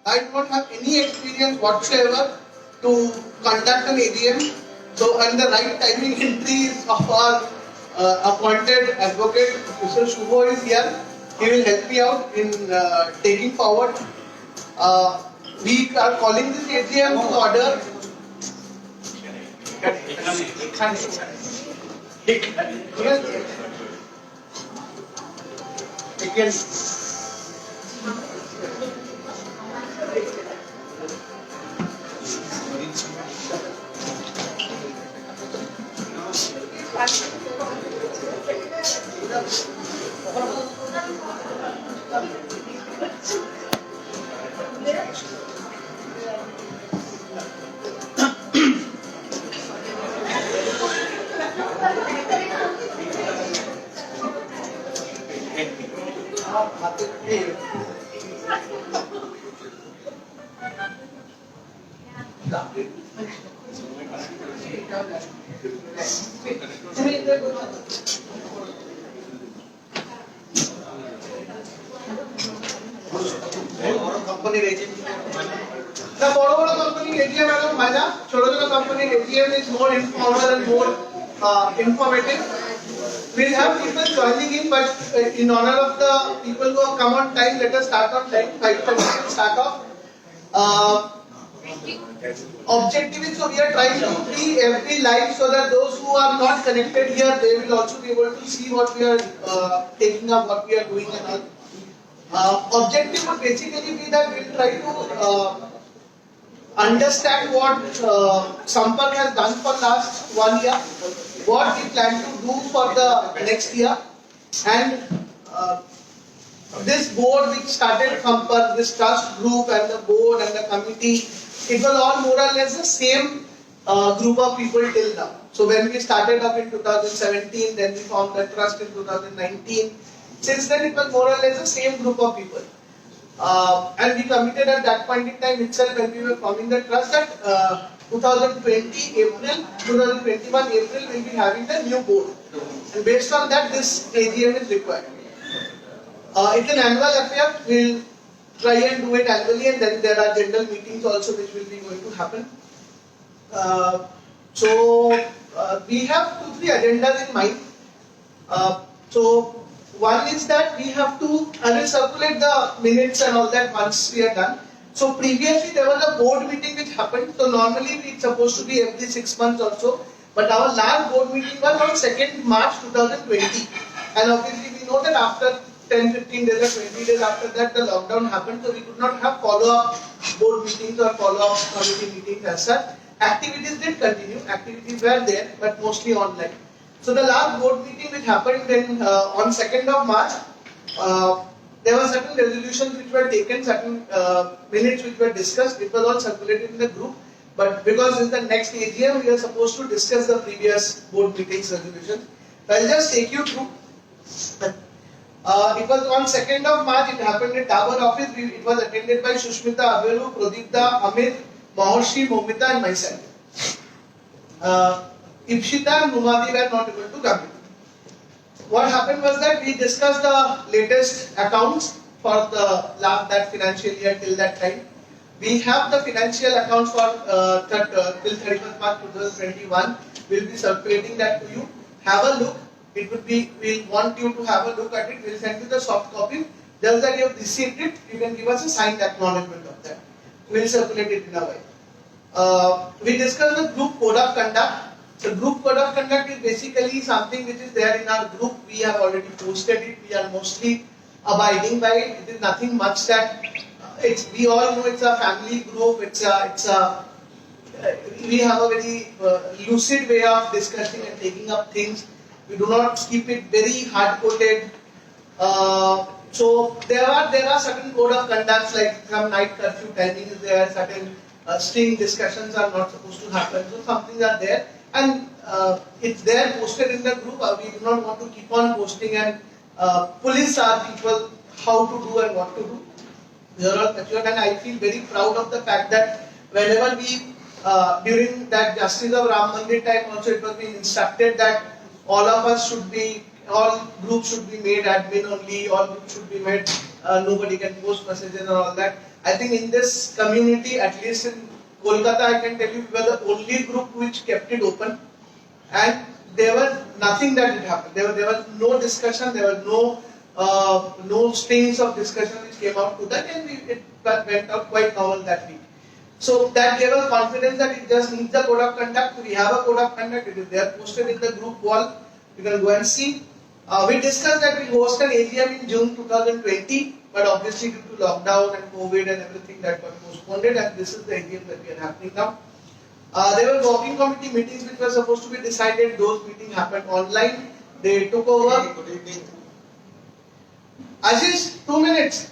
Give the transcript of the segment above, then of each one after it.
I do not have any experience whatsoever to conduct an AGM. So, and the right timing entries of our appointed advocate, Mr. Shubho is here. He will help me out in taking forward. We are calling this AGM to order. The Boro company AGM and Maja, Chodogana company AGM is more informal and more informative. We'll have people joining in, but in honor of the people who have come on time, let us start on time. 5:30 start off. Objective is, so we are trying to be every live so that those who are not connected here, they will also be able to see what we are taking up, what we are doing and all. Objective would basically be that we'll try to understand what Sampark has done for last 1 year, what we plan to do for the next year, and this board which started Sampark, this trust group and the board and the committee, it was all more or less the same group of people till now. So when we started up in 2017, then we formed the trust in 2019. Since then it was more or less the same group of people. And we committed at that point in time itself when we were forming the trust that 2020 April, 2021 April we will be having the new board. And based on that this AGM is required. It's an annual affair, we'll try and do it annually, and then there are general meetings also which will be going to happen. We have 2-3 agendas in mind. One is that we have to, I will circulate the minutes and all that once we are done. So previously there was a board meeting which happened. So normally it's supposed to be every 6 months or so. But our last board meeting was on 2nd March 2020. And obviously we know that after 10-15 days or 20 days after that the lockdown happened. So we could not have follow-up board meetings or follow-up committee meetings as such. Activities did continue. Activities were there, but mostly online. So the last board meeting which happened then on 2nd of March, there were certain resolutions which were taken, certain minutes which were discussed. It was all circulated in the group. But because this is the next AGM, we are supposed to discuss the previous board meetings resolutions. So I'll just take you through. It was on 2nd of March, it happened in Dabur office. It was attended by Shushmita Averu, Pradipta, Amit, Mahorshi, Momita and myself. Ipshita and Numadi were not able to come. What happened was that we discussed the latest accounts for that financial year till that time. We have the financial accounts for till 31st March 2021. We'll be circulating that to you. Have a look. It would be, we want you to have a look at it. We'll send you the soft copy. Just that you have received it, you can give us a signed acknowledgement of that. We'll circulate it in a while. We discussed the group code of conduct. The group code of conduct is basically something which is there in our group. We have already posted it. We are mostly abiding by it. It is nothing much that we all know it's a family group. We have a very lucid way of discussing and taking up things. We do not keep it very hard-coded. So there are certain code of conducts like some night curfew timing is there. Certain string discussions are not supposed to happen. So some things are there. And it's there posted in the group. We do not want to keep on posting and police our people how to do and what to do. We are all matured, and I feel very proud of the fact that whenever we, during that Justice of Ram Mandir time also, it was being instructed that all of us should be, all groups should be made admin only, all groups should be made, nobody can post messages and all that. I think in this community, at least in Kolkata, I can tell you, we were the only group which kept it open, and there was nothing that had happened. There was no discussion, there was no strings of discussion which came out to that, and it went out quite normal that week. So that gave us confidence that it just needs a code of conduct. We have a code of conduct, it is there posted in the group wall. You can go and see. We discussed that we host an AGM in June 2020, but obviously due to lockdown and COVID and everything that got postponed, and this is the AGM that we are happening now. There were working committee meetings which were supposed to be decided. Those meetings happened online. They took over. Good evening. Ashish, 2 minutes.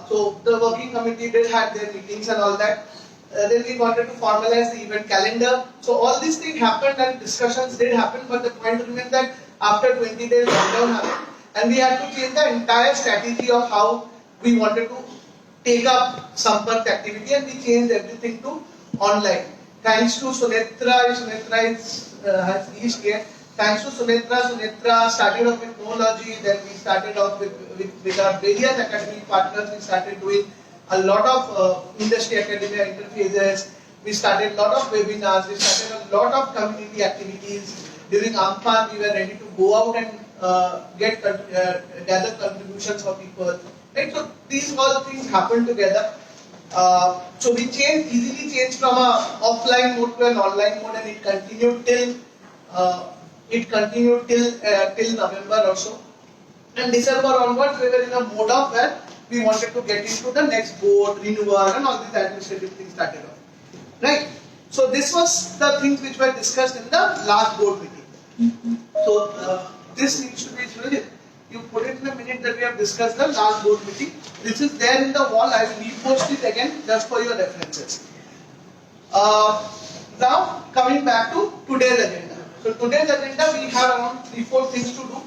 So the working committee did have their meetings and all that. Then we wanted to formalize the event calendar. So all these things happened and discussions did happen, but the point remains that after 20 days lockdown happened and we had to change the entire strategy of how we wanted to take up Sampark activity, and we changed everything to online. Thanks to Sunetra, has reached here. Thanks to Sunetra started off with Knowlogy, then we started off with our various academic partners. We started doing a lot of industry academia interfaces. We started a lot of webinars. We started a lot of community activities. During Amphan, we were ready to go out and gather contributions for people. Right? So these all things happened together. So we easily changed from a offline mode to an online mode, and it continued till November or so. And December onwards, we were in a mode of where we wanted to get into the next board, renewal, and all these administrative things started off. Right? So this was the things which were discussed in the last board meeting. So this needs to be really, you put it in a minute that we have discussed the last board meeting. This is there in the wall. I will repost it again just for your references. Now coming back to today's agenda. So today's agenda, we have around 3-4 things to do.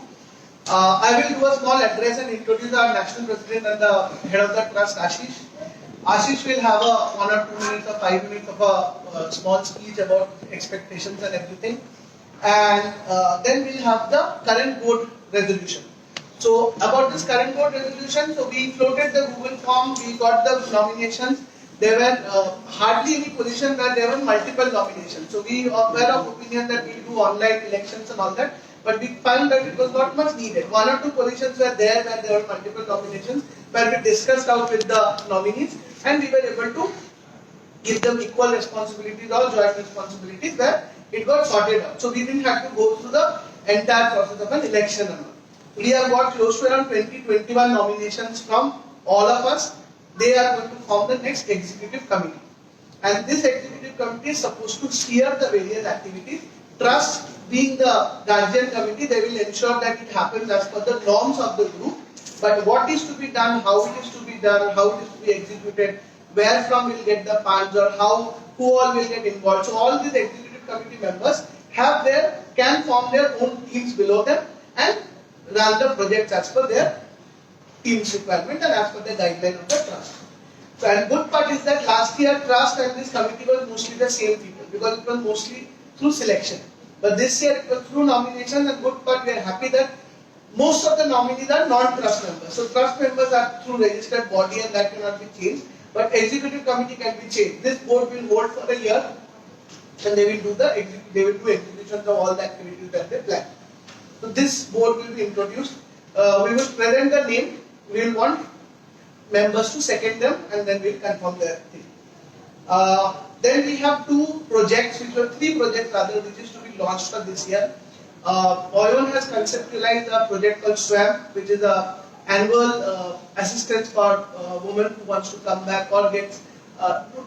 I will do a small address and introduce our national president and the head of the trust, Ashish. Ashish will have a 1 or 2 minutes or 5 minutes of a small speech about expectations and everything. And then we'll have the current board resolution. So about this current board resolution, so we floated the Google form, we got the nominations. There were hardly any position where there were multiple nominations. So we were of opinion that we'll do online elections and all that. But we found that it was not much needed. 1 or 2 positions were there where there were multiple nominations, where we discussed out with the nominees and we were able to give them equal responsibilities or joint responsibilities where it got sorted out. So we didn't have to go through the entire process of an election. We have got close to around 20-21 nominations from all of us. They are going to form the next executive committee. And this executive committee is supposed to steer the various activities. Trust being the guardian committee, they will ensure that it happens as per the norms of the group. But what is to be done, how it is to be done, how it is to be executed, where from will get the funds, or who all will get involved. So all these executive committee members can form their own teams below them and run the projects as per their team's requirement and as per the guideline of the trust. So, and good part is that last year trust and this committee was mostly the same people because it was mostly through selection. But this year it was through nomination, and good part we are happy that most of the nominees are non-trust members. So trust members are through registered body and that cannot be changed. But executive committee can be changed. This board will hold for a year and they will do executions of all the activities that they plan. So this board will be introduced. We will present the name. We will want members to second them and then we will confirm their thing. Then we have 2 projects, which were 3 projects rather, which is to be launched for this year. OION has conceptualized a project called SWAM, which is an annual assistance for women who wants to come back or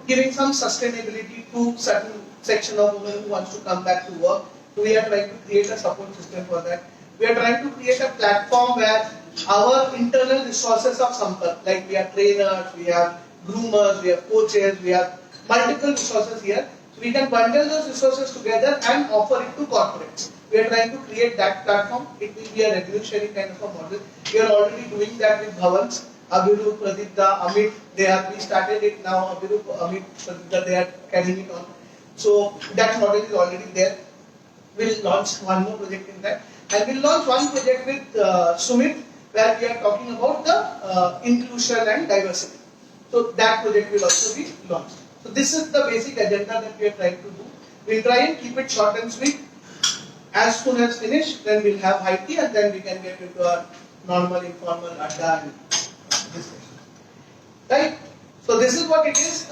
giving some sustainability to certain section of women who wants to come back to work. So we are trying to create a support system for that. We are trying to create a platform where our internal resources of Sampark, like we have trainers, we have groomers, we have coaches, we have multiple resources here. So we can bundle those resources together and offer it to corporates. We are trying to create that platform. It will be a revenue sharing kind of a model. We are already doing that with Bhavans, Abhirup, Pradipta, Amit. We started it now. Abhirup, Amit, Pradipta, they are carrying it on. So that model is already there. We'll launch one more project in that. And we'll launch one project with Sumit, where we are talking about the inclusion and diversity. So that project will also be launched. So this is the basic agenda that we are trying to do. We'll try and keep it short and sweet. As soon as finished, then we'll have high tea and then we can get into our normal, informal adda and discussion. Right? So this is what it is.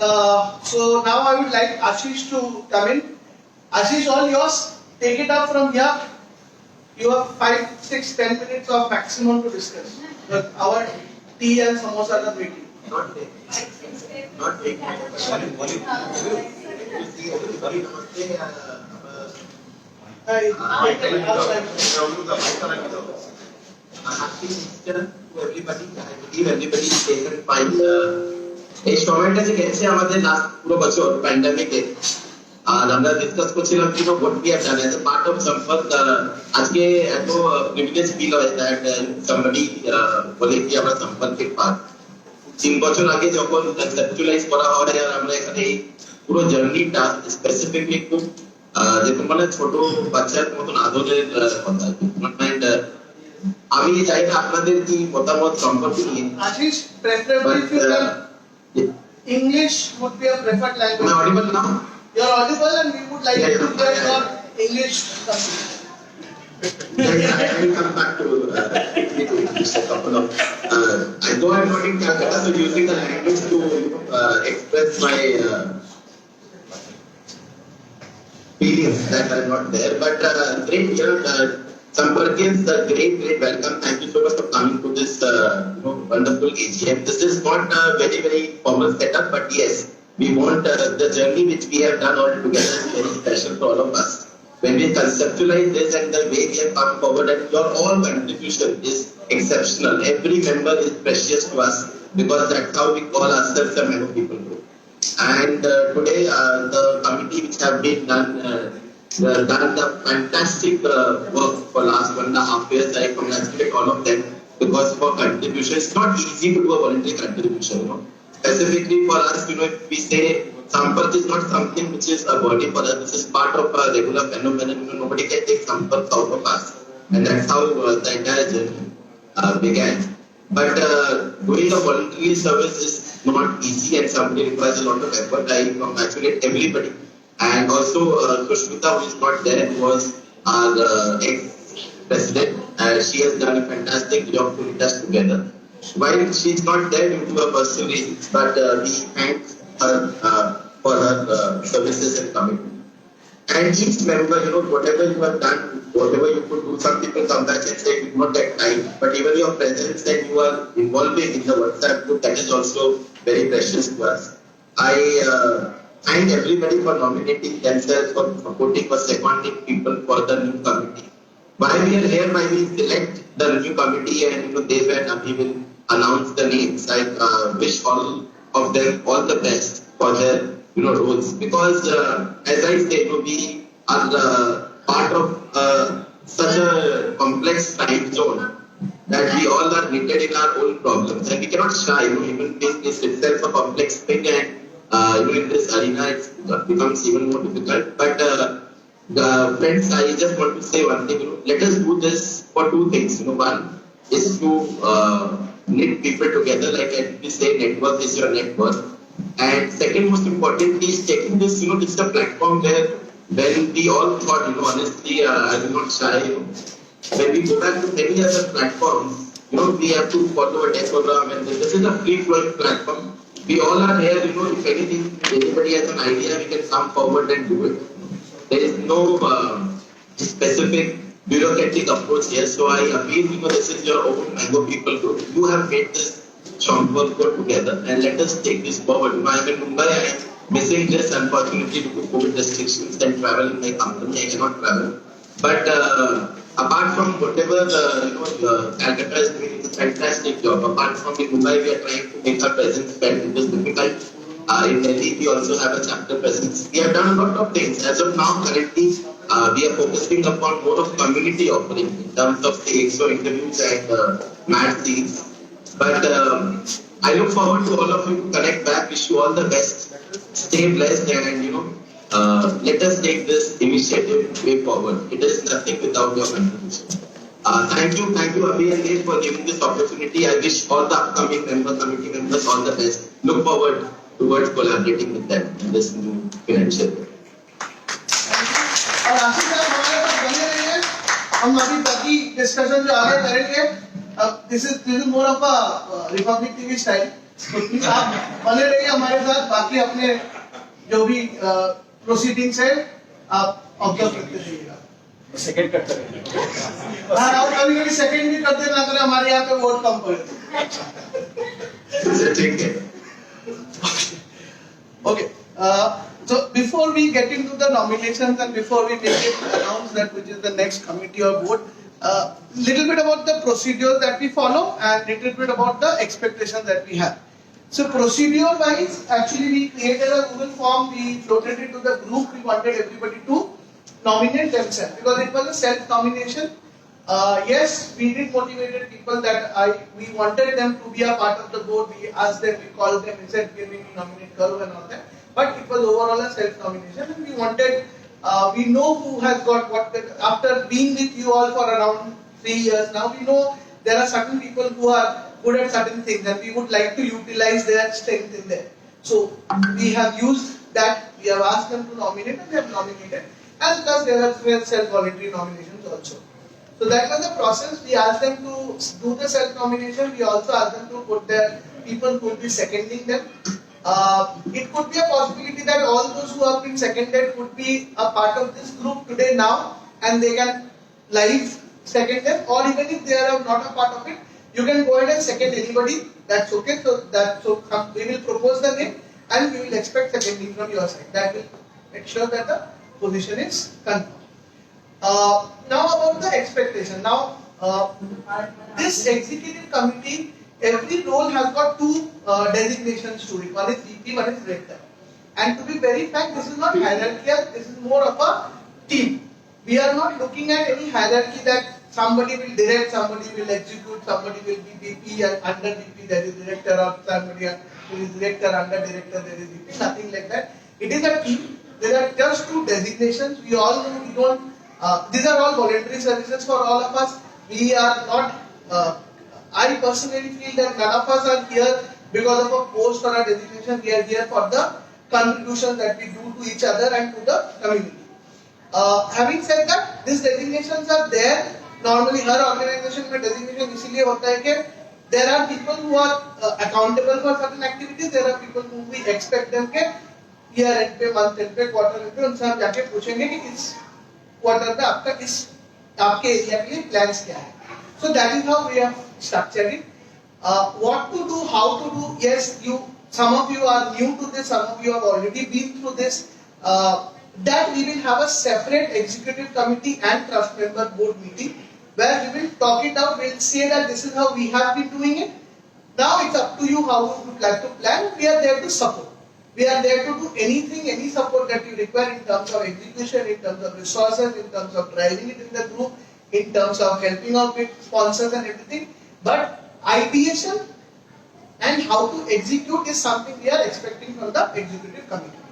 So now I would like Ashish to come in. Ashish, all yours. Take it up from here. You have 5, 6, 10 minutes of maximum to discuss. But our tea and samosas are waiting. Not take. Not take. Sorry. Happy Easter to everybody. I believe everybody is safe and fine. এই সময়টা যে গেছে আমাদের last পুরো বছর প্যান্ডেমিকে আর আমরা discuss করছিলাম কি what we have done as a part of সম্পদ আজকে এত প্রিভিলেজ ফিল হয় দ্যাট somebody বলে কি আমরা সম্পদের পার্ট 3 বছর আগে যখন কনসেপচুয়ালাইজ করা হয় আর আমরা এখানে পুরো জার্নিটা স্পেসিফিকলি খুব যেরকম মানে ছোট বাচ্চার মতন আদরের কথা এন্ড আমি চাই না আপনাদের কি মতামত সম্পর্কে নিয়ে Ashish, preferably if you can English would be a preferred language. Am I audible now? You are audible and we would like to hear your English. I will come back to English a couple of though I'm not in Calcutta, so using the language to express my feelings that are not there. But great, Sampark is a great welcome. Thank you so much for coming to this wonderful AGM. This is not a very formal setup, but yes, we want the journey which we have done all together is very special for all of us. When we conceptualize this and the way we have come forward, and your all contribution is exceptional. Every member is precious to us because that's how we call ourselves a Mano People Group. And today, the committee which have been done the fantastic work for last 1.5 years. I congratulate all of them because for contribution, it's not easy to do a voluntary contribution. Specifically for us, if we say Sampark is not something which is a body for us. This is part of a regular phenomenon. Nobody can take Sampark out of us, and that's how the entire journey began. But doing a voluntary service is not easy, and somebody requires a lot of effort. I congratulate everybody. And also Sushmita, who is not there, who was our ex-president. She has done a fantastic job to lead us together. While she is not there due to her personal reasons, but we thank her for her services and commitment. And each member, whatever you have done, whatever you could do, some people come back and say you did not get time, but even your presence and you are involving in the WhatsApp group, that is also very precious to us. I thank everybody for nominating themselves, for supporting or seconding people for the new committee. Why we are here, why we select the new committee, and they and Abhi will announce the names. I wish all of them all the best for their roles, because as I say, we are part of such a complex time zone that we all are knitted in our own problems, and we cannot shy. Even this itself a complex thing, and in this arena it becomes even more difficult. But friends, I just want to say one thing. Let us do this for two things. One is to knit people together, like we say, network is your net worth. And second, most importantly, is taking this. This is a platform where when we all thought, honestly, I will not shy. When we go back to many other platforms, we have to follow a decorum, and this is a free-flowing platform. We all are here, if anything, anybody has an idea, we can come forward and do it. There is no specific bureaucratic approach here. So I appeal, this is your own Mango People Group. You have made this Sampark go together, and let us take this forward. I am in Mumbai, I am missing this unfortunately due to COVID restrictions and travel in my company. I cannot travel. But apart from whatever Calcutta is doing, it's a fantastic job. Apart from in Mumbai, we are trying to make our presence felt. It is difficult. In Delhi, we also have a chapter presence. We have done a lot of things. As of now, currently, we are focusing upon more of community offering in terms of the EXO interviews and mad scenes. But I look forward to all of you to connect back. Wish you all the best. Stay blessed, and let us take this initiative way forward. It is nothing without your contribution. Thank you, Abhi and Dave for giving this opportunity. I wish all the upcoming members, committee members, all the best. Look forward towards collaborating with them in this new financial year. और आशीष साहब हमारे पास बने रहिए, हम अभी बाकी discussion जो आगे करेंगे. This is more of a republic TV style. तो प्लीज आप बने रहिए हमारे साथ, बाकी अपने जो भी प्रोसीडिंग्स है आप ऑब्जर्व करते रहिएगा. सेकंड कट करेंगे. हाँ, और कभी कभी सेकंड भी करते ना करें, हमारे यहाँ पे वोट कम पड़े. ठीक है. Okay. So before we get into the nominations and before we make it announce that which is the next committee or board, little bit about the procedures that we follow and little bit about the expectations that we have. So procedure wise, actually we created a Google form, we floated it to the group, we wanted everybody to nominate themselves because it was a self-nomination. Yes, we did motivated people that we wanted them to be a part of the board. We asked them, we called them, we said, "Can we nominate Karu and all that?" But it was overall a self-nomination, and we wanted. We know who has got what. After being with you all for around 3 years now, we know there are certain people who are good at certain things, and we would like to utilize their strength in there. So we have used that. We have asked them to nominate, and they have nominated, and plus there are self-voluntary nominations also. So that was the process. We asked them to do the self-nomination. We also asked them to put their people who will be seconding them. It could be a possibility that all those who have been seconded could be a part of this group today now, and they can live second them. Or even if they are not a part of it, you can go ahead and second anybody. That's okay. So we will propose the name, and we will expect seconding from your side. That will make sure that the position is confirmed. Now about the expectation. Now, this executive committee, every role has got two designations to it. One is VP, one is director. And to be very frank, this is not hierarchical. This is more of a team. We are not looking at any hierarchy that somebody will direct, somebody will execute, somebody will be VP and under VP there is director, or somebody who is director under director there is VP. Nothing like that. It is a team. There are just two designations. We all know we don't. These are all voluntary services for all of us. We are not. I personally feel that none of us are here because of a post or a designation. We are here for the contributions that we do to each other and to the community. Having said that, these designations are there. Normally, her organization में designation इसलिए होता है कि there are people who are accountable for certain activities. There are people who we expect them के year end पे, month end पे, quarter end पे उनसे हम जाके पूछेंगे कि इस quarter पे आपका इस आपके एरिया के लिए plans क्या है. So that is how we have structured it. What to do, how to do. Yes, some of you are new to this, some of you have already been through this. That we will have a separate executive committee and trust member board meeting where we will talk it out. We will say that this is how we have been doing it. Now it's up to you how you would like to plan. We are there to support. We are there to do anything, any support that you require in terms of execution, in terms of resources, in terms of driving it in the group, in terms of helping out with sponsors and everything. But ideation and how to execute is something we are expecting from the executive committee.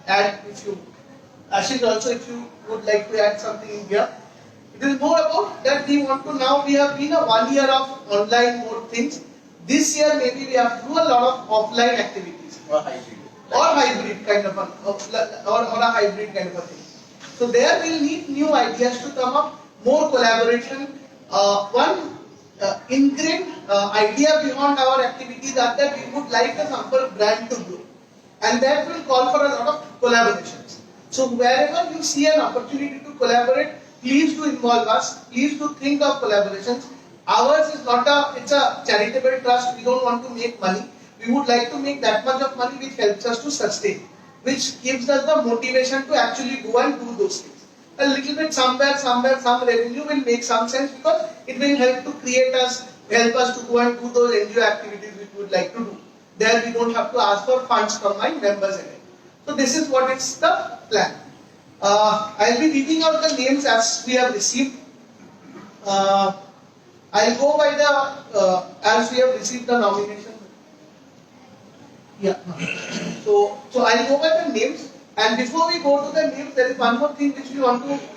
And if you, Ashish also, if you would like to add something in here, it is more about that we want to now, we have been a 1 year of online mode things. This year maybe we have to do a lot of offline activities. Or hybrid kind of a hybrid kind of a thing. So there we'll need new ideas to come up, more collaboration. One ingrained idea beyond our activities are that we would like a sample brand to grow, and that will call for a lot of collaborations. So wherever you see an opportunity to collaborate, please do involve us. Please do think of collaborations. Ours is not it's a charitable trust. We don't want to make money. We would like to make that much of money which helps us to sustain, which gives us the motivation to actually go and do those things. A little bit somewhere, some revenue will make some sense because it will help to help us to go and do those NGO activities which we would like to do. There we don't have to ask for funds from my members again. So this is what is the plan. I'll be reading out the names as we have received. I'll go by the as we have received the nomination. Yeah. So I'll go by the names. And before we go to the names, there is one more thing which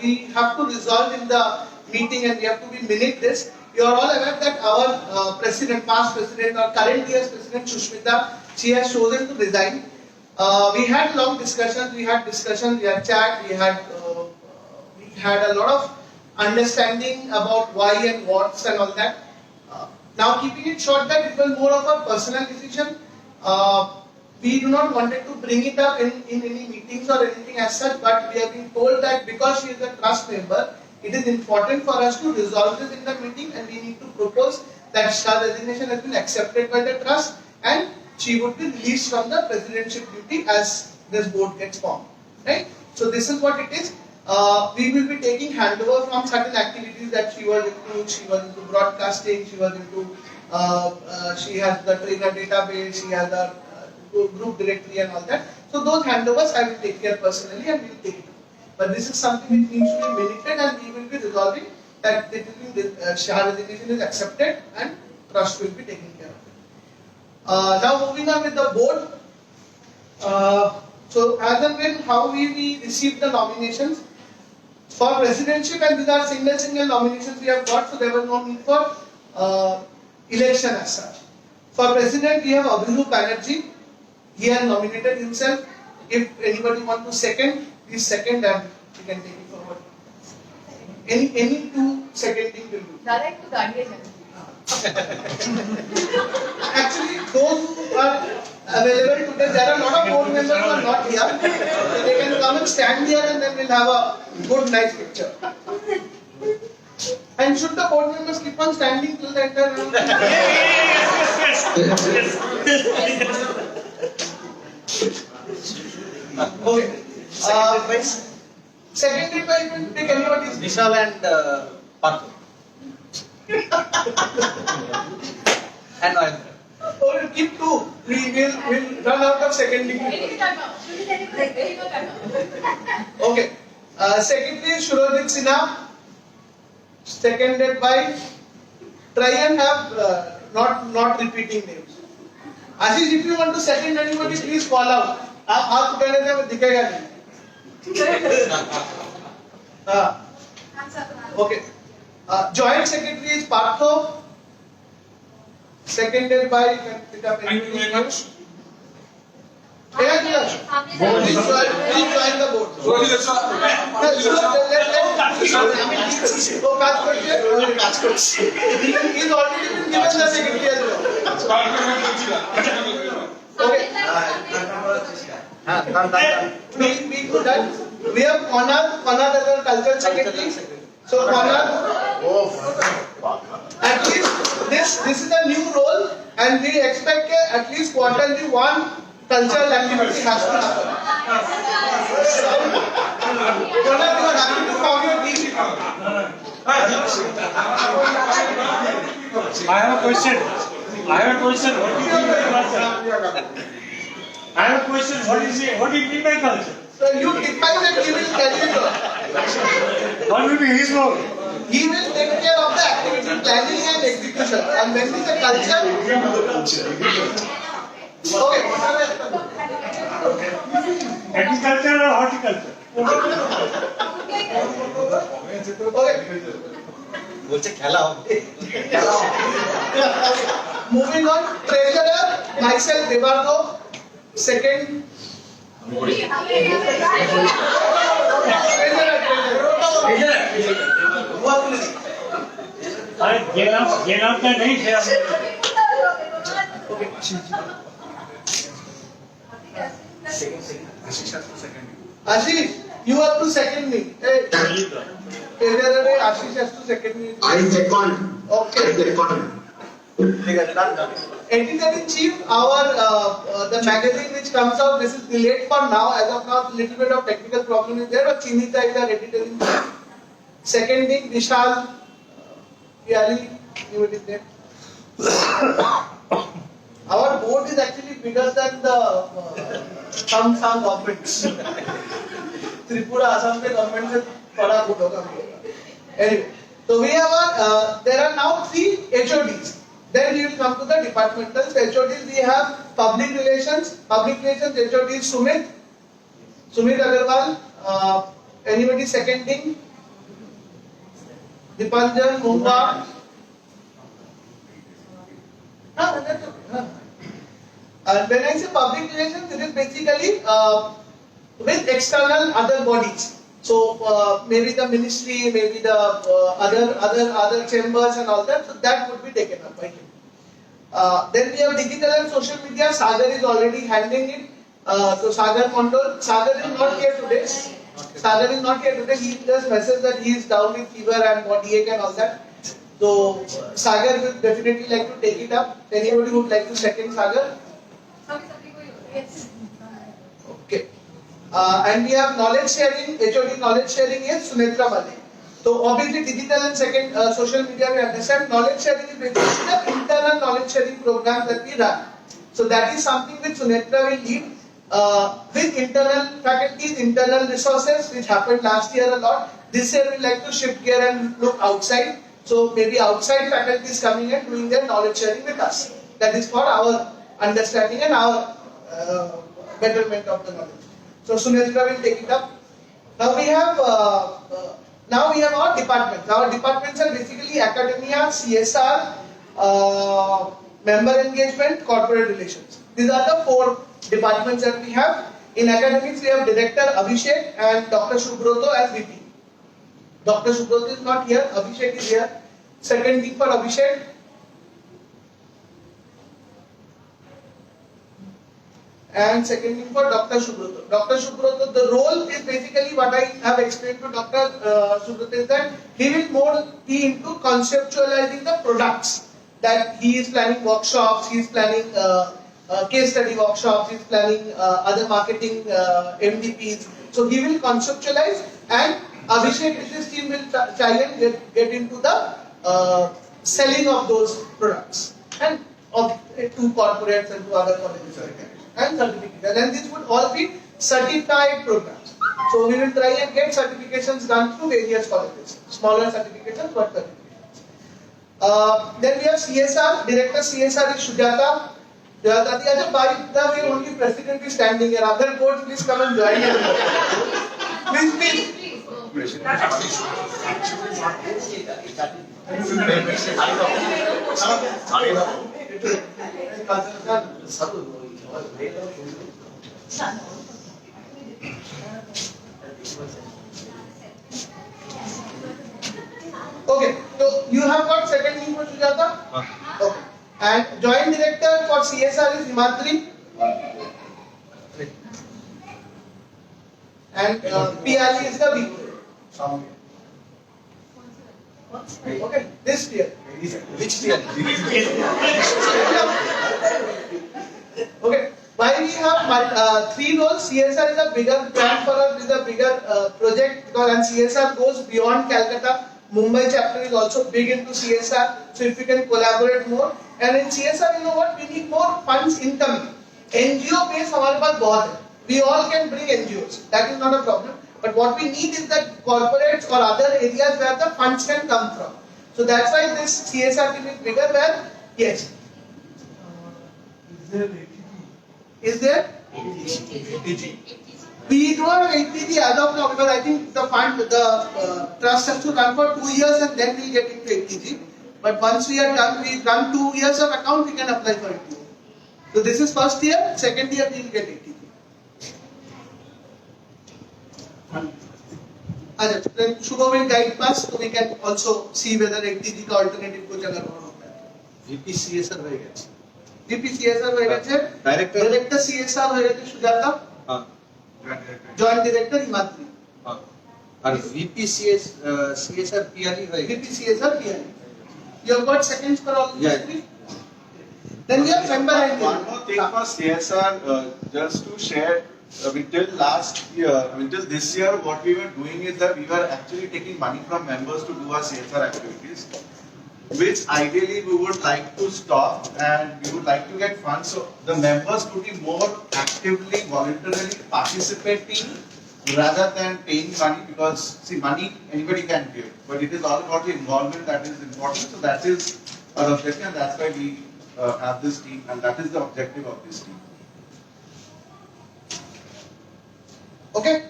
we have to resolve in the meeting and we have to be minute this. You are all aware that our president, past president or current year's president Sushmita, she has chosen to resign. We had long discussions, we had chat, we had a lot of understanding about why and what's and all that. Now keeping it short that it was more of a personal decision. We do not wanted to bring it up in any meetings or anything as such, but we have been told that because she is a trust member, it is important for us to resolve this in the meeting and we need to propose that her resignation has been accepted by the trust and she would be released from the presidentship duty as this board gets formed. Right? So this is what it is. We will be taking handover from certain activities that she was into. She was into broadcasting, she was into, she has the trainer database, she has the group directory and all that. So those handovers I will take care personally and we will take it. But this is something which needs to be minuted and we will be resolving that her resignation is accepted and trust will be taken care of. Now moving on with the board. So as and when how we received the nominations for presidentship, and these are single nominations we have got, so there was no need for election as such. For president we have Abhinu Banerjee. He has nominated himself. If anybody want to second, please second and we can take it forward. Any two seconding will do. Direct to Guardian. Actually, those who are available today, there are a lot of board members who are not here. So they can come and stand here and then we'll have a good, nice picture. And should the board members keep on standing till the entire round? Okay. Seconded by, you can pick anybody's. Vishal and Parthu. And Noel. Or keep two. We'll run out of seconding. Okay. Secondly, Shurojit Sinha. Seconded by. Try and have not repeating names. Ashish, if you want to second anybody, please call out. आप हाथ उठाने से हमें दिखेगा नहीं. Okay. Joint secretary is Partho. Seconded by. Thank you very much. Please join the board. He's already been given the secretary as well. Okay. We have Konad as our cultural secretary. So Konad, at least this is a new role and we expect at least quarterly one cultural activity has to happen. Konad, you are happy to form your team? I have a question. What do you mean by culture? I have a question. What do you mean by culture? So you define and he will carry it on. What will be his role? He will take care of the activity planning and execution. And when is the culture? Okay. Agriculture or horticulture? Okay. बोलते खेला हो. Moving on, treasurer, myself, Devardo. Second. अरे गेना का नहीं थे. Ashish, you have to second me. Hey, treasurer, Ashish has to second me. I second. Okay. I second. Editor in chief, our the magazine which comes out, this is delayed for now. As of now, little bit of technical problem is there, but Chinita is our editor in chief. Second thing, Vishal Pyari, you will name. Our board is actually bigger than the some governments. Tripura, Assam के government से बड़ा board होगा. Anyway, so we have there are now 3 HODs. Then we will come to the departmentals. HODs we have public relations HOD is Sumit Agarwal. Anybody seconding? Dipanjan, Mumba. That's okay. And when I say public relations, it is basically with external other bodies. So maybe the ministry, maybe the other chambers and all that. So that would be taken up by him. Then we have digital and social media. Sagar is already handling it. So Sagar Mondol. Sagar is not here today. Sagar is not here today. He just messaged that he is down with fever and body ache and all that. So Sagar will definitely like to take it up. Anybody would like to second Sagar? Yes. Okay. And we have knowledge sharing. HOD knowledge sharing is Sunetra Male. So obviously digital and second social media we understand. Knowledge sharing is basically the internal knowledge sharing program that we run. So that is something which Sunetra will lead with internal faculties, internal resources, which happened last year a lot. This year we like to shift gear and look outside. So maybe outside faculties coming and doing their knowledge sharing with us. That is for our understanding and our betterment of the knowledge. So Sunetra will take it up. Now we have our departments. Our departments are basically academia, CSR, member engagement, corporate relations. These are the 4 departments that we have. In academics, we have Director Abhishek and Dr. Subroto as VP. Dr. Subroto is not here, Abhishek is here. Second week for Abhishek. And second thing for Dr. Subroto. Dr. Subroto, the role is basically what I have explained to Dr. Subroto is that he will more be into conceptualizing the products. That he is planning workshops, he is planning case study workshops, he is planning other marketing MDPs. So he will conceptualize, and Abhishek with his team will try and get into the selling of those products and to corporates and to other colleges and certificates. And this would all be certified programs. So we will try and get certifications done through various colleges, smaller certifications, but certifications. Then we have CSR. Director CSR is Sujata. Sujata, by the way, only president is standing here. Other boards, please come and join us. Please. Okay, so you have got second name for Sujata? Okay. And joint director for CSR is Himatri. And PRC is the VP. Okay, this year. Which tier? Okay, why we have 3 roles? CSR is a bigger brand for us, is a bigger project, because and CSR goes beyond Calcutta. Mumbai chapter is also big into CSR, so if we can collaborate more. And in CSR, you know what? We need more funds incoming. NGO base हमारे पास बहुत है. We all can bring NGOs. That is not a problem. But what we need is that corporates or other areas where the funds can come from. So that's why this CSR team is bigger. Where yes. Is there? ATG. We don't have ATG as of now because I think the fund, the trust has to run for 2 years and then we'll get into ATG. But once we are done, we run 2 years of account, we can apply for ATG. So this is first year, second year we will get ATG. Then Shubha will guide us so we can also see whether ATG का alternative कुछ अगर और होता है. VP CSR रहेगा. VP CSR रहेगा चे. Director CSR रहेगा चे सुजाता. हाँ. Joint Director Himatri. हाँ. और VP CSR PRE रहेगा. VP CSR PRE. You have got seconds for all these three? Then we have member and one more thing for CSR, just to share, till last year, till this year, what we were doing is that we were actually taking money from members to do our CSR activities, which ideally we would like to stop and we would like to get funds so the members could be more actively, voluntarily participating rather than paying money, because see, money anybody can give, but it is all about the involvement that is important. So that is our objective, and that's why we have this team, and that is the objective of this team. Okay.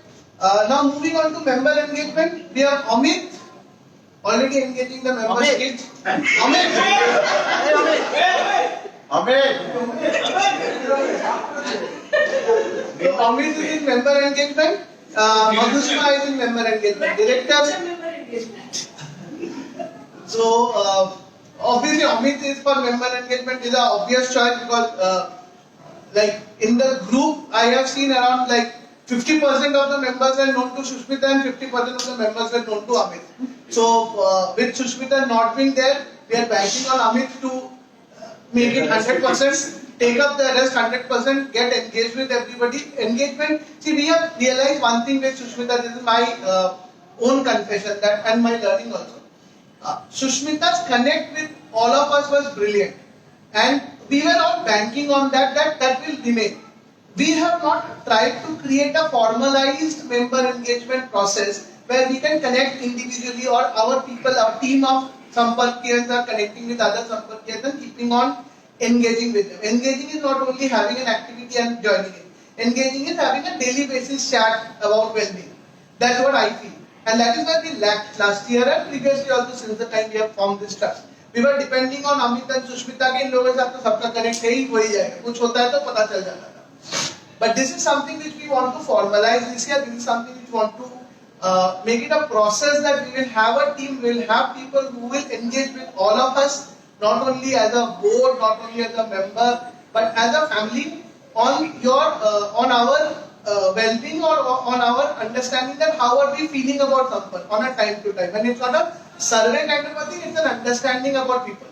Now moving on to member engagement, we have Amit. already engaging the members. Amit. Kids. Amit. So Amit is in member engagement. Madhusima is in member engagement. Director. Member engagement. So obviously Amit is for member engagement is an obvious choice because like in the group I have seen around like 50% of the members are known to Sushmita and 50% of the members are known to Amit. So with Sushmita not being there, we are banking on Amit to make it 100%, take up the rest 100%, get engaged with everybody. Engagement. See, we have realized one thing with Sushmita. This is my own confession that and my learning also. Sushmita's connect with all of us was brilliant, and we were all banking on that will remain. We have not tried to create a formalized member engagement process where we can connect individually or our people, our team of Samparkiyas are connecting with other Samparkiyas and keeping on engaging with them. Engaging is not only having an activity and joining in. Engaging is having a daily basis chat about well-being. That's what I feel. And that is where we lacked last year and previously also since the time we have formed this trust. We were depending on Amit and Sushmita के इन लोगों के साथ तो सबका connect है ही वही जाएगा कुछ होता है तो पता चल जाता था. But this is something which we want to formalize this year. This is something which we want to make it a process that we will have a team, we will have people who will engage with all of us, not only as a board, not only as a member, but as a family on our well-being or on our understanding that how are we feeling about something on a time to time. And it's not a survey kind of a thing, it's an understanding about people.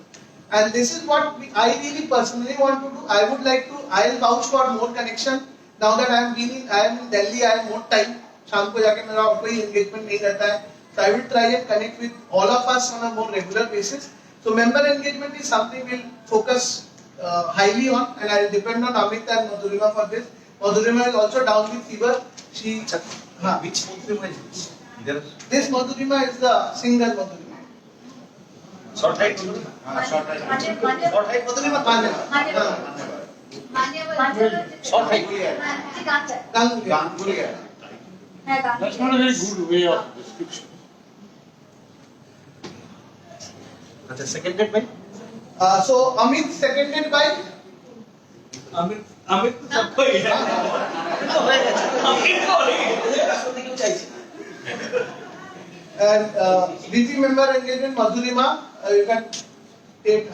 And this is what I really personally want to do. I would like to, I'll vouch for more connection. Now that I am in Delhi, I have more time. शाम को जाके मेरा और कोई engagement नहीं रहता है. So I will try and connect with all of us on a more regular basis. So member engagement is something we'll focus highly on, and I will depend on Amit and Madhurima for this. Madhurima is also down with fever. She, Which Madhurima is this? this Madhurima is the single Madhurima. Short height Madhurima? Short height. Short height Madhurima? Short height. Ganguly. That's not a very good way of description. अच्छा, seconded by? So Amit seconded by Amit तो सबको ही है. Amit को ही. and VP member engagement Madhurima. You can take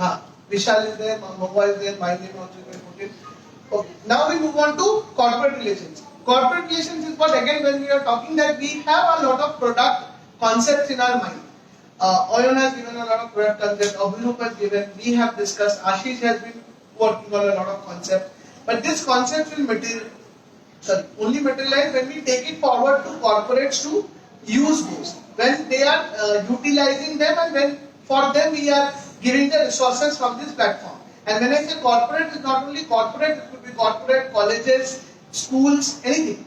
Vishal is there, Mahua is there, my name also you can put it. Okay. Now we move on to corporate relations. Corporate relations is what again when we are talking that we have a lot of product concepts in our mind. Oyon has given a lot of product concepts, Abhirup has given, we have discussed, Ashish has been working on a lot of concepts. But this concept will only materialize when we take it forward to corporates to use those. When they are utilizing them and when for them we are giving the resources from this platform. And when I say corporate, it's not only corporate, it could be corporate, colleges, schools, anything.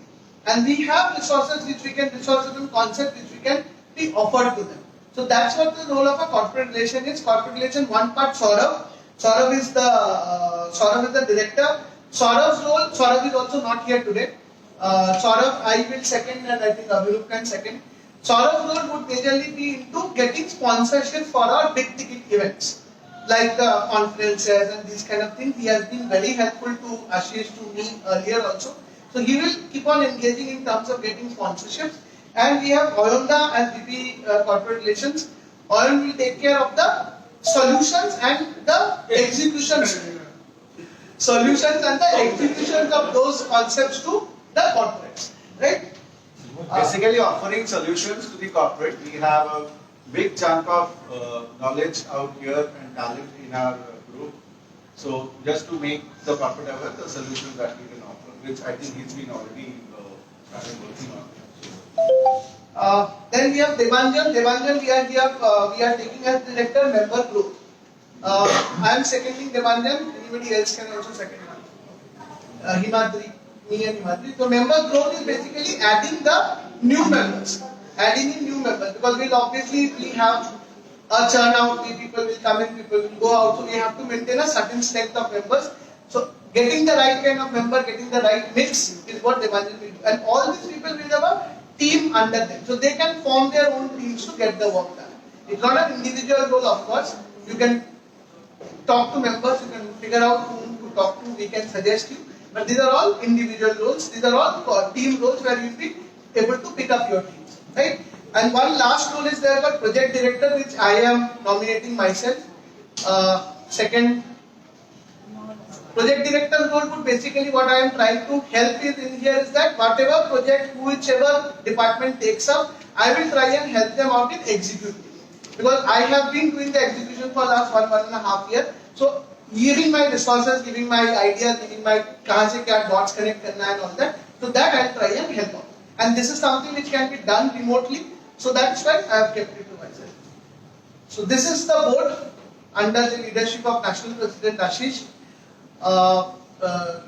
And we have resources and concepts which we can be offered to them. So that's what the role of a corporate relation is. Corporate relation, one part Saurabh. Saurabh is the director. Saurav's role, Saurabh is also not here today. Saurabh, I will second and I think Abhirup can second. Saurav's role would majorly be into getting sponsorship for our big ticket events. Like the conferences and these kind of things. He has been very helpful to Ashish, to me earlier also. So he will keep on engaging in terms of getting sponsorships. And we have Oyonda as VP Corporate Relations. Oyon will take care of the solutions and the executions. Solutions and the executions of those concepts to the corporates. Right? Basically offering solutions to the corporate. We have a big chunk of knowledge out here and talent in our group. So just to make the corporate aware the solutions that we can offer, which I think he's been already started working on. Then we have Devanjan. Devanjan we are taking as director member group. I am seconding Devanjan. Anybody else can also second Himadri, me and Himadri. So member growth is basically adding the new members. Adding in new members because we have a churn out, people will come in, people will go out, so we have to maintain a certain strength of members. So getting the right kind of member, getting the right mix is what Devanjan will do. And all these people will have a team under them. So they can form their own teams to get the work done. It's not an individual role, of course. You can talk to members, you can figure out whom to talk to, we can suggest you. But these are all individual roles, these are all team roles where you'll be able to pick up your teams, right? And one last role is there called project director, which I am nominating myself. Second, project director role would basically what I am trying to help with in here is that whatever project, whichever department takes up, I will try and help them out in executing. Because I have been doing the execution for last 1.5 years. So giving my resources, giving my ideas, giving my kahan se kya dots connect karna and all that. So that I'll try and help out. And this is something which can be done remotely. So that's why I have kept it to myself. So this is the board under the leadership of National President Ashish.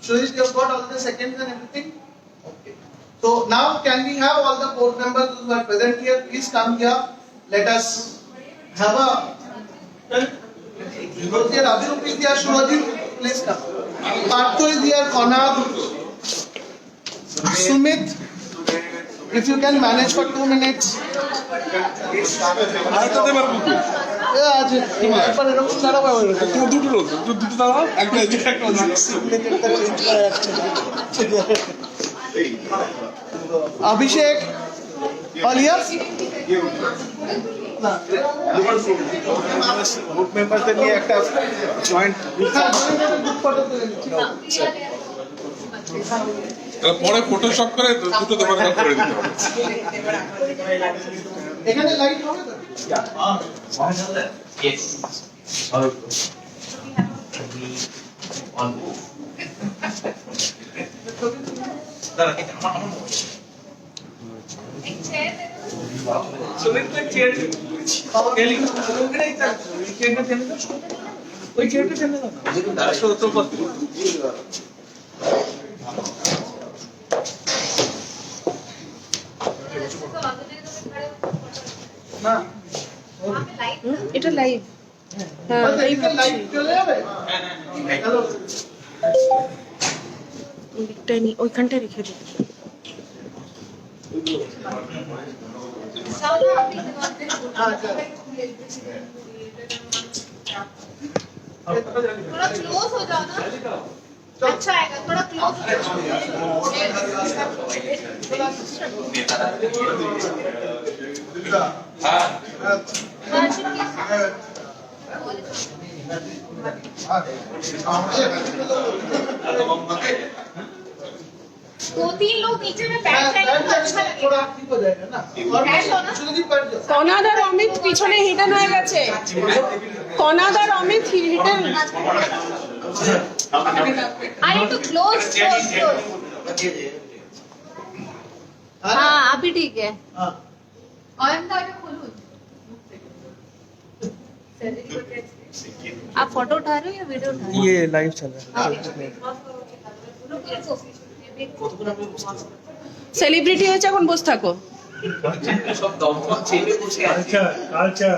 Suresh, you have got all the seconds and everything? Okay. So now can we have all the board members who are present here? Please come here. Let us have a. Because here Abhirup is here, Shubhadeep, please come. Partho is here, Konab, Sumit. If you can manage for 2 minutes. आज पर এরকম সারা পাবে তুমি দুটো লোক দুটো দাঁড়াও একটা এদিকে একটা ওদিকে সিগনেচারটা চেঞ্জ করা যাচ্ছে অভিষেক অলিয়া না গ্রুপ মেম্বারদের নিয়ে একটা জয়েন্ট গ্রুপ ফটো তুলে নিচ্ছি পরে ফটোশপ করে দুটো তোমাকে করে দিতে হবে এখানে লাইট হবে তো Yes. On move. एक चेयर दे सुमित को चेयर केली उनके चेयर पे चलने दो कोई चेयर पे चलने दो दर्शक तो না এটা লাইভ হ্যাঁ লাইভ লাইট চলে যাবে হ্যালো ওইটাই নি ওইখানটা রেখে দিই थोड़ा क्लोज हो जाओ ना अच्छा आएगा थोड़ा क्लोज हो दो तीन लोग नीचे में बैठ जाएंगे तो अच्छा लगेगा थोड़ा ठीक हो जाएगा ना बैठ जाओ ना सुनिधि बैठ जाओ কনাদ আর অমিত পিছনে হিডেন হয়ে গেছে কনাদ আর Amit hidden I need to close हाँ अभी ठीक है हां और अंदर आके खोलूं आप फोटो उठा रहे हो या वीडियो उठा रहे हो ये लाइव चल रहा है সেলিব্রিটি হয়েছে এখন বসে থাকো সব দমদম ছেলে বসে আছে কালচার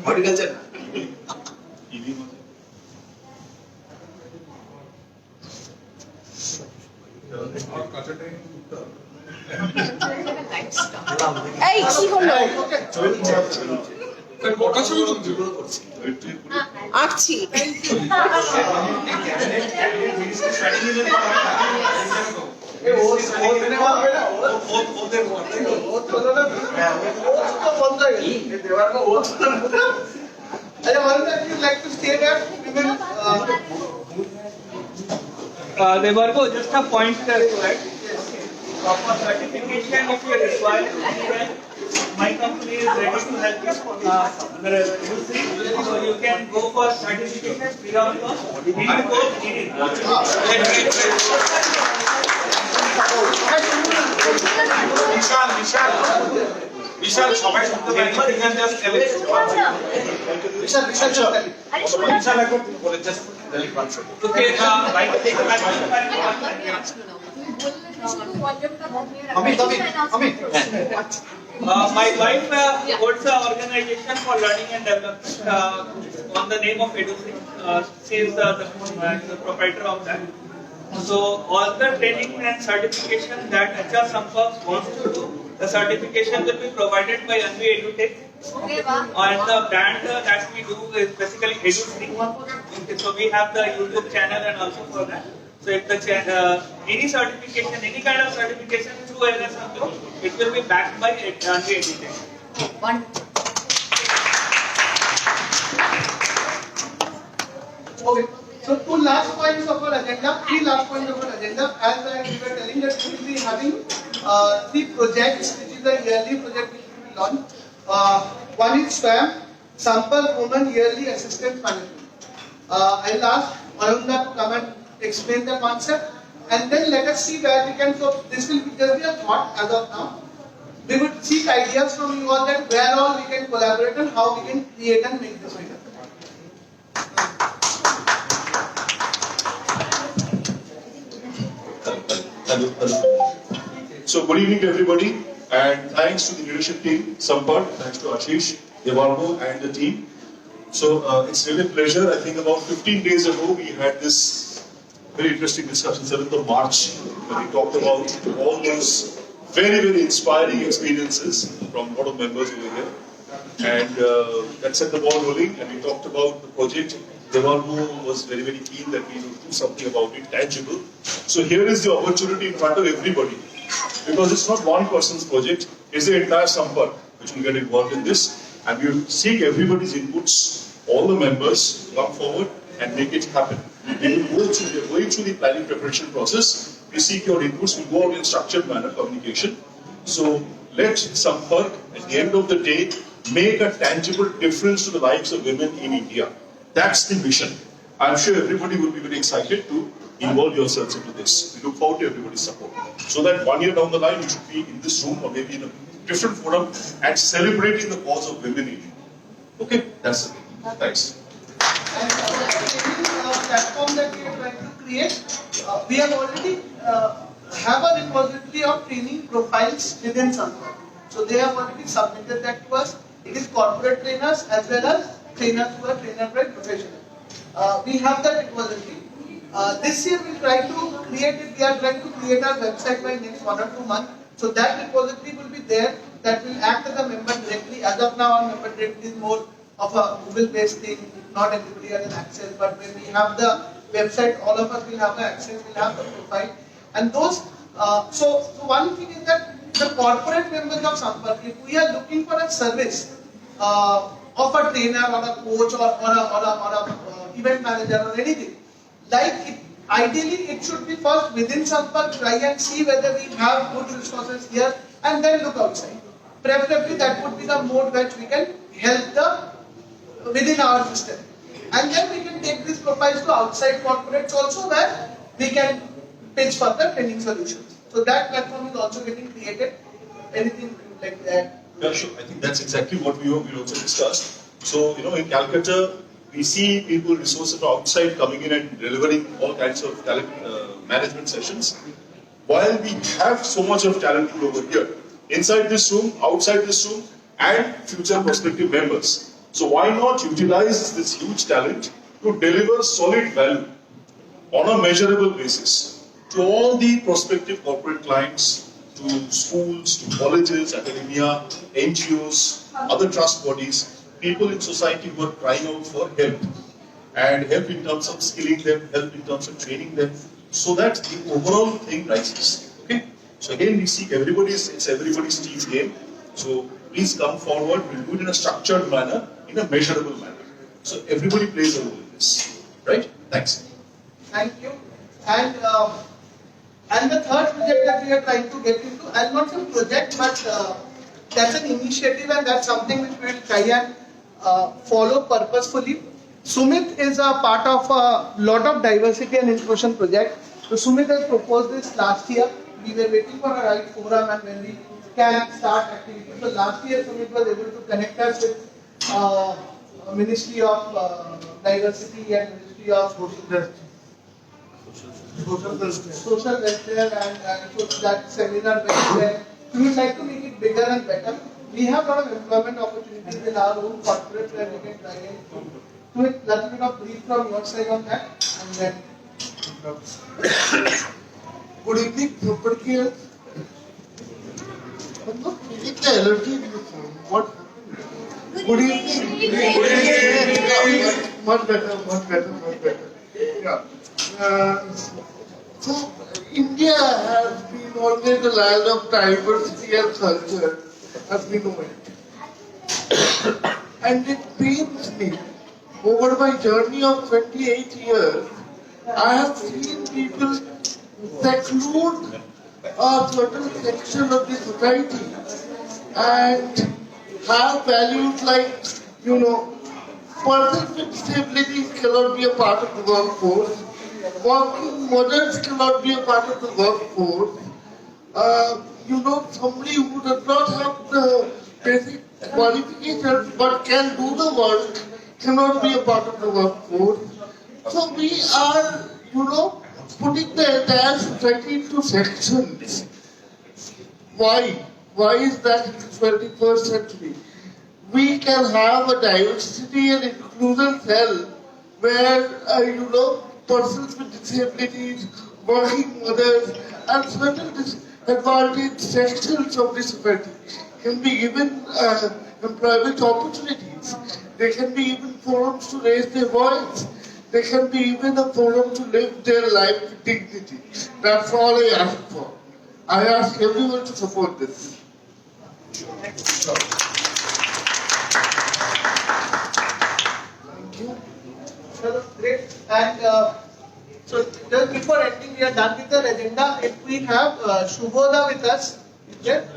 হর্টিকালচার এই কি হলো কটা ছবি তুলছো আঁকছি ये वो सिनेमा है ना वो देखो वो तो ना वो तो बंद है ये दीवार का वो अच्छा one that you like to stay that we will Debarko, just a point there, right? Proper certification if you require, my company is ready to help you. So you can go for certification free of cost. We will go বিশাল সবাই শুনতে পাই you can just tell it विशाल विशाल चलता है বিশাল একবার বলে just tell it once Okay, right. My wife holds an organization for learning and development on the name of EduSync. She is the proprietor of that. So all the training and certification that HR Sampath wants to do, the certification will be provided by Anvi EduTech. Okay, wow. And the brand that we do is basically EduSync. Okay, so we have the YouTube channel and also for that. So if the any certification, any kind of certification through NSW, it will be backed by Ranvi EduTech. Wonderful. Okay, so two last points of our agenda, three last points of our agenda. As we were telling that we will be having three projects, which is a yearly project which will be launched. One is SWAM, Sampark Women Yearly Assistance Management. I'll ask Ananda to come and explain the concept, and then let us see where we can. So this will be just be a thought as of now. We would seek ideas from you all that where all we can collaborate and how we can create and make this bigger. Hello. So good evening to everybody, and thanks to the leadership team, Sampark, thanks to Ashish, Devalvo and the team. So it's really a pleasure. I think about 15 days ago we had this very interesting discussion, 7th of March, when we talked about all those very inspiring experiences from a lot of members over here. And that set the ball rolling, and we talked about the project. Devalvo was very keen that we would do something about it, tangible. So here is the opportunity in front of everybody. Because it's not one person's project, it's the entire Sampark which will get involved in this. And we will seek everybody's inputs, all the members come forward and make it happen. We will go through, we are going through the planning preparation process. We seek your inputs, we'll go out in structured manner, communication. So let Sampark, at the end of the day, make a tangible difference to the lives of women in India. That's the mission. I'm sure everybody will be very excited to involve yourselves into this. We look forward to everybody's support. So that 1 year down the line, you should be in this room or maybe in a different forum and celebrating the cause of women in India. Okay? That's it. Thanks. And platform that we are trying to create, we have already have a repository of training profiles within Sampark. So they have already submitted that to us. It is corporate trainers as well as trainers who are trainer by professional. We have that repository. This year we try to create it. We are trying to create our website by next 1 or 2 months. So that repository will be there. That will act as a member directly. As of now, our member directory is more of a Google-based thing. Not everybody has access. But when we have the website, all of us will have the access. We'll have the profile. And those. So one thing is that the corporate members of Sampark, if we are looking for a service of a trainer or a coach or a event manager or anything, ideally it should be first within Sampark, try and see whether we have good resources here and then look outside. Preferably that would be the mode which we can help within our system. And then we can take these profiles to outside corporates also where we can pitch for the training solutions. So that platform is also getting created. Anything like that? Yeah, sure. I think that's exactly what we also discussed. So, in Calcutta, we see people, resources outside coming in and delivering all kinds of talent management sessions. While we have so much of talent over here, inside this room, outside this room, and future prospective members. So why not utilize this huge talent to deliver solid value on a measurable basis to all the prospective corporate clients, to schools, to colleges, academia, NGOs, other trust bodies, people in society who are crying out for help. And help in terms of skilling them, help in terms of training them, so that the overall thing rises. Okay? So again, we seek it's everybody's team game. So please come forward, we'll do it in a structured manner, in a measurable manner. So everybody plays a role in this. Right? Thanks. Thank you. And the third project that we are trying to get into, and not a project, but that's an initiative, and that's something which we will try and follow purposefully. Sumit is a part of a lot of diversity and inclusion project. So Sumit has proposed this last year. We were waiting for a right forum and when we can start activities. So last year Sumit was able to connect us with Ministry of Diversity and Ministry of Social Welfare, and so that seminar went well. We would like to make it bigger and better. We have a lot of employment opportunities in our own corporate where we can try and do it. A little bit of brief from your side on that, and then. Good evening, everybody. I'm not feeling the allergy in the phone. What happened? Good evening. Much better. Yeah. So, India has been always the land of diversity and culture, as we know it. And it pains me. Over my journey of 28 years, I have seen people seclude a certain section of the society and have values like, persons with disabilities cannot be a part of the workforce, working mothers cannot be a part of the workforce, somebody who does not have the basic qualifications but can do the work cannot be a part of the workforce. So we are, putting the entire society into sections. Why? Why is that in the 21st century? We can have a diversity and inclusion cell where, persons with disabilities, working mothers, and certain disadvantaged sections of the society can be given employment opportunities. They can be given forums to raise their voice. They can be given a forum to live their life with dignity. That's all I ask for. I ask everyone to support this. Thank you. So, great. And so just before ending, we are done with the agenda. If we have Shubhoda with us, is there?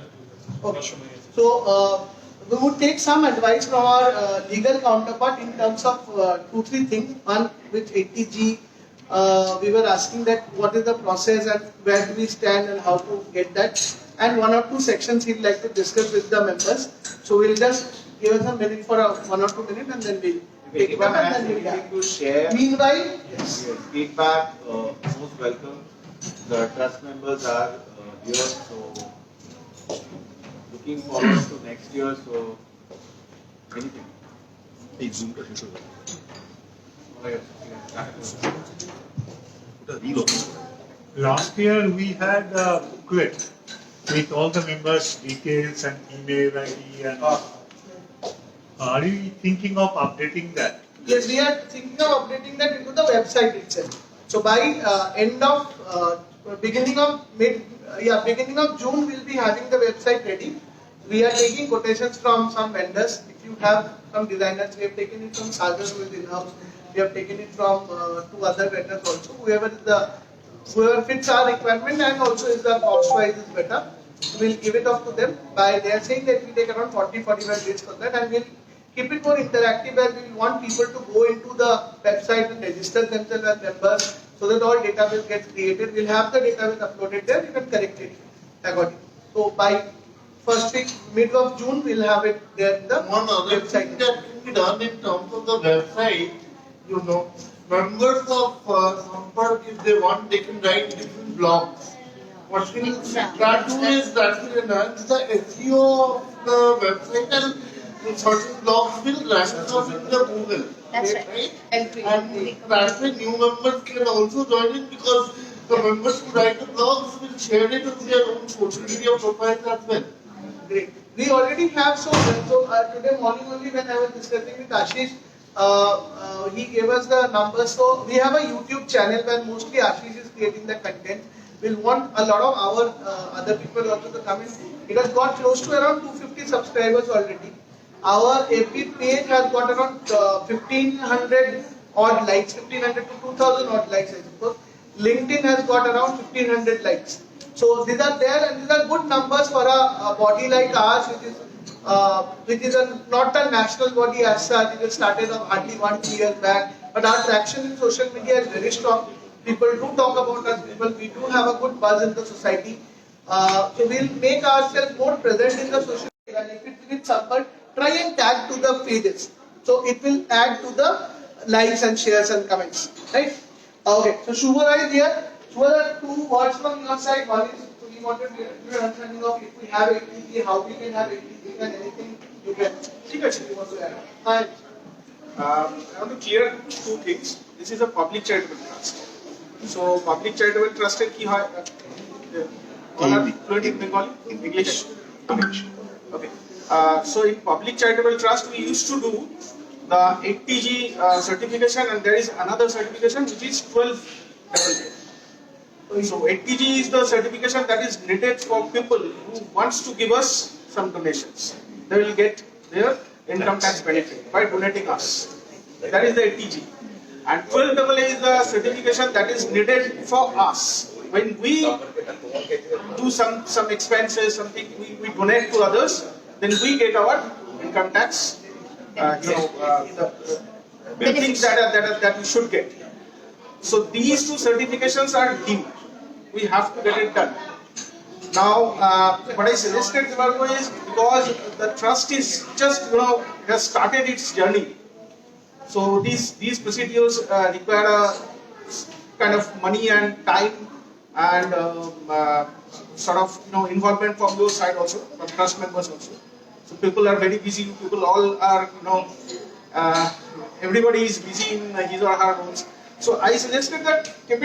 Okay. So we would take some advice from our legal counterpart in terms of 2-3 things. One, with ATG, we were asking that what is the process and where do we stand and how to get that. And 1 or 2 sections he'd like to discuss with the members. So we'll just give us a minute for 1 or 2 minutes and then we'll take it up and then we'll Anything to share, Meanwhile, yes. feedback, most welcome. The trust members are here, so looking forward to next year, so anything. Last year we had a booklet with all the members' details and email ID and are you thinking of updating that? Yes, we are thinking of updating that into the website itself. So by beginning of June, we'll be having the website ready. We are taking quotations from some vendors. If you have some designers, we have taken it from Sagar, who is in-house. We have taken it from 2 other vendors also. Whoever fits our requirement and also is the cost-wise is better, we'll give it off to them. They are saying that we take around 40-45 days for that, and we'll keep it more interactive where we want people to go into the website and register themselves as members so that all database gets created. We'll have the database uploaded there, you can correct it accordingly. So by first week, mid of June, we'll have it there in the One other thing website. that can be done in terms of the website, members of Sampark, if they want, they can write different blogs. What will that do is that will enhance the SEO of the website and certain blogs will rank up in the Google. That's right. Agree. And that way new members can also join in because the members who write the blogs will share it on their own social media profiles as well. Great. We already have today morning only when I was discussing with Ashish, he gave us the numbers. So we have a YouTube channel where mostly Ashish is creating the content. We'll want a lot of our other people also to come in. It has got close to around 250 subscribers already. Our FB page has got around 1500 odd likes, 1500 to 2000 odd likes I suppose. LinkedIn has got around 1500 likes. So these are there and these are good numbers for a body like ours, which is not a national body as such. It started off hardly 1-2 years back, but our traction in social media is very strong. People do talk about us. We do have a good buzz in the society. So we'll make ourselves more present in the social media. And if it's with Sampark, try and tag to the pages. So it will add to the likes and shares and comments. Right? Okay. So Shubhoda is here. Shubhoda, 2 words from your side. One is we wanted to get your understanding of if we have ATG, how we can have ATG, and anything you can. You want to add. Hi. I want to clear 2 things. This is a public charitable trust. So public charitable trust ki hoy? All are fluent in Bengali? English? Okay. So in public charitable trust, we used to do the 8TG certification, and there is another certification which is 12AA. So 8TG is the certification that is needed for people who wants to give us some donations. They will get their income tax benefit by donating us. That is the 8TG. And 12AA is the certification that is needed for us. When we do some expenses, something we donate to others, then we get our income tax, the things that we should get. So these two certifications are due. We have to get it done. Now, what I suggested, Devargo, is because the trust is just, has started its journey. So these procedures require a kind of money and time and sort of involvement from your side also, from trust members also. So people are very busy. People all are everybody is busy in his or her roles. So I suggested that keep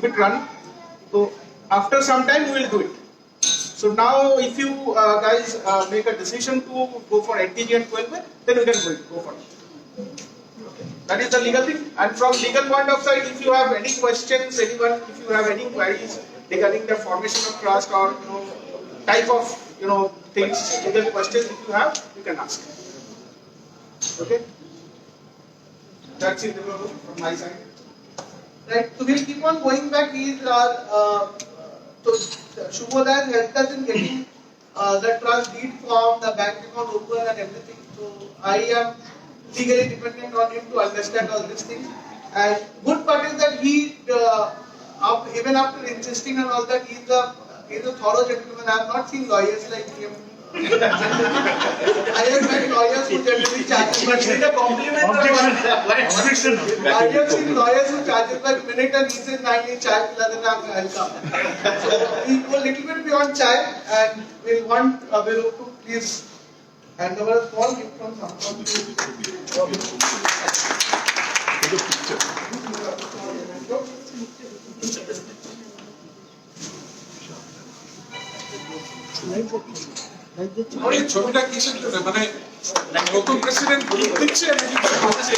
it run. So after some time we will do it. So now if you guys make a decision to go for 8TG and 12A, then we can go for it. That is the legal thing. And from legal point of sight, if you have any questions, if you have any queries regarding the formation of trust or type of things, legal questions if you have, you can ask. Okay. That's it from my side. Right, so we'll keep on going back. These are, so Shubhodaya has helped us in getting the trust deed form, the bank account open and everything. So I am legally dependent on him to understand all these things. And good part is that he, even after insisting on all that, he's a thorough gentleman. I have not seen lawyers like him. I have met lawyers who generally charge by minute. I have seen lawyers who charge by minute and he says, I need chai, I'll come. So we go a little bit beyond chai and we'll want Viru to please hand over a small gift from someone to এই ছবিটা কিসের জন্য মানে নতুন president vote দিচ্ছে নাকি হচ্ছে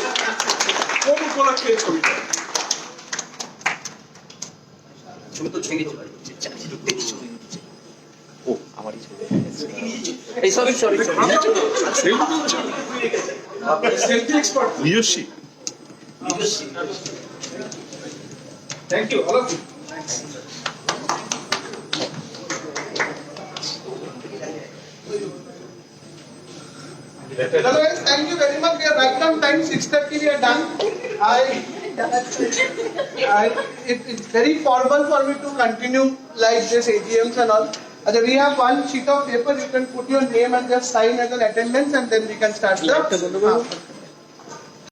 কোন উপলক্ষে এই ছবিটা তুমি তো ছেড়ে চলে ও আমারই ছবি এই sorry selfie expert Niyoshi. Thank you, all of you. Otherwise, thank you very much. We are right on time, 6:30 we are done. It's very formal for me to continue like this AGMs and all. We have one sheet of paper, you can put your name and just sign as an attendance and then we can start the